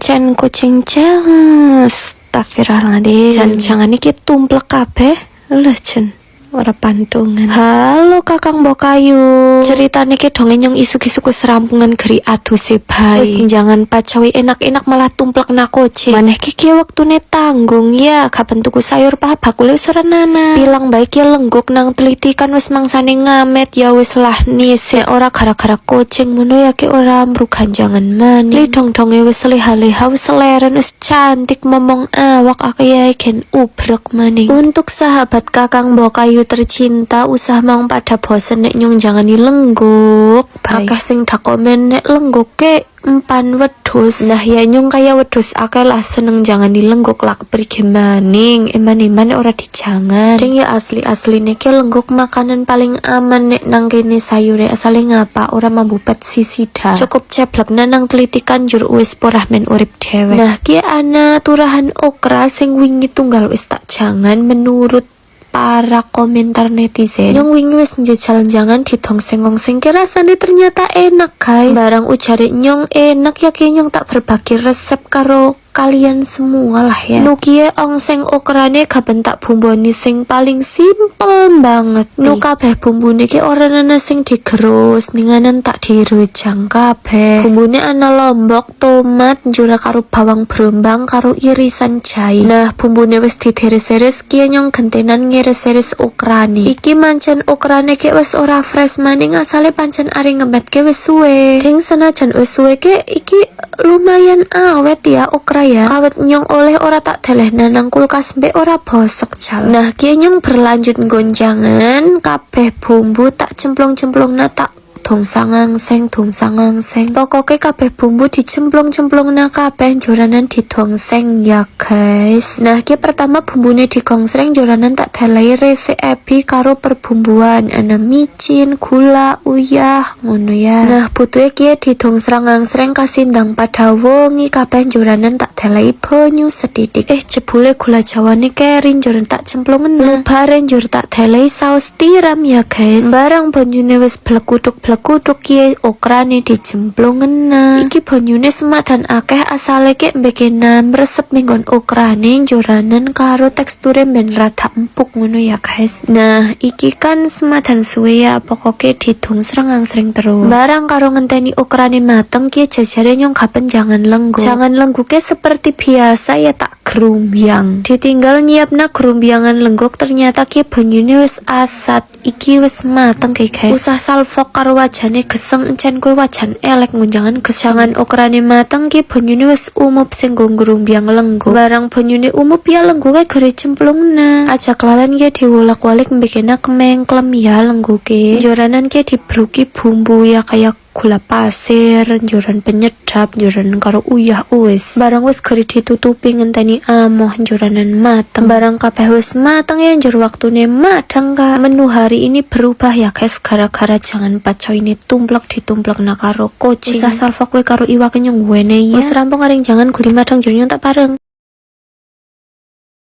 Encen kucing jelas. Astagfirullahaladzim. Jangan iki tumplek kabeh. Lho jen ora pantungan. Halo Kakang Bokayu. Ceritane ki dongeng nyong isuk-isuk serampungan geri aduse bae. Wis jangan pacawi enak-enak malah tumplek na kucing. Maneh ki wektune tanggung ya, kapan tuku sayur paha bakule wis ora nana. Pilang bae ki lengguk nang teliti kan wis mangsane ngamet ya wis lah nise ora gara-gara kucing ngono ya ki ora mrugan jangan maning. Li dong-donge wis leha-leha wis leren wis cantik momong awak akeh gen ubrek maning. Untuk sahabat Kakang Bokayu tercinta, usah mang pada bosen nek nyong jangan lengguk. Akeh sing dak komen nek lengguk ke empan wedhus. Nah ya nyong kaya wedhus akeh lah seneng jangan lengguk lak pergi maning. Eman-eman ora dijangan. Deng ya asli nek lengguk makanan paling aman nek nang kene sayure asale ngapa ora mambupet sisida. Cukup ceblek nang telitikan jur wis porah men urip dhewe. Nah ki ana turahan okra sing wingi tunggal wis tak jangan menurut para komentar netizen. Nyong wingi wis njajal jangan ditongseng-ongseng ki rasane ternyata enak guys. Barang ujare nyong enak ya ki nyong tak berbagi resep karo kalian semua lah ya. Nukie ongseng okrane kaben tak bumboni sing paling simple banget. Nu kabeh bumbune ki ora ana sing digerus, ninganan tak direjang kabeh. Bumbune ana lombok, tomat, njura karo bawang brembang karo irisan jahe. Nah, bumbune wis dideres-deres ki nyong gentenan ngiris-iris okrane. Iki mancen okrane ki wis ora fresh maning asale pancen ari ngemet ki wis suwe. Ding senajan wis suwe ki iki lumayan awet ya okra ya. Awet nyong oleh ora tak deleh nang kulkas mbek ora bosok jal. Nah ki nyong berlanjut gonjangan kabeh bumbu tak cemplung-cemplung na tak dongsangangseng. Pokoke kabeh bumbu dicemplung-cemplung na kabeh joranan didongseng ya guys. Nah ki pertama bumbune digongsreng joranan tak delei rese ebi karo perbumbuan ana micin, gula, uyah ngono ya. Nah butuhe ki didongsreng-angsreng kasindang pada wongi kabeh joranan tak delei banyu sedidik. Jebule gula jawane kerin joran tak cemplungen. Lubaren jur tak delei saus tiram ya guys. Barang banyune wis blekuduk ki okrane dicemplungen. Iki banyune semadan akeh asale ki mbekena mresep minggon okrane joranan karo teksture ben rada empuk ngono ya guys. Nah iki kan semadan suwe ya pokoke didongsreng-angsreng terus. Barang karo ngenteni okrane mateng ki jajare nyong kapan jangan lengguk. Jangan lengguknya seperti biasa ya tak gerumbyang. Ditinggal nyiapna gerumbiangan lengguk ternyata ki banyune wis asat. Iki wis mateng ki guys. Usah salfok karo wajane geseng encen kowe wajan elek ngunjangan gesangan okrane mateng ki banyune wis umup sing ngrumbyang lengguk. Barang banyune umup ya lengguke gere cemplungna. Aja kelalan ki diwolak-walik mbekena kemengklem ya lengguke. Joranan ki dibruki bumbu ya kayak gula pasir, joran penyedap, joran karo uyah wis. Barang wis geri ditutupi ngenteni amoh joranan mateng. Barang kabeh wis mateng ya njur waktune madang ka. Menu hari ini berubah ya guys gara-gara jangan paco ini tumplek ditumplekna karo kucing. Usah salfok we karo iwak nyong wene ya. Wis rampung aring jangan guli madang jur nyong tak pareng.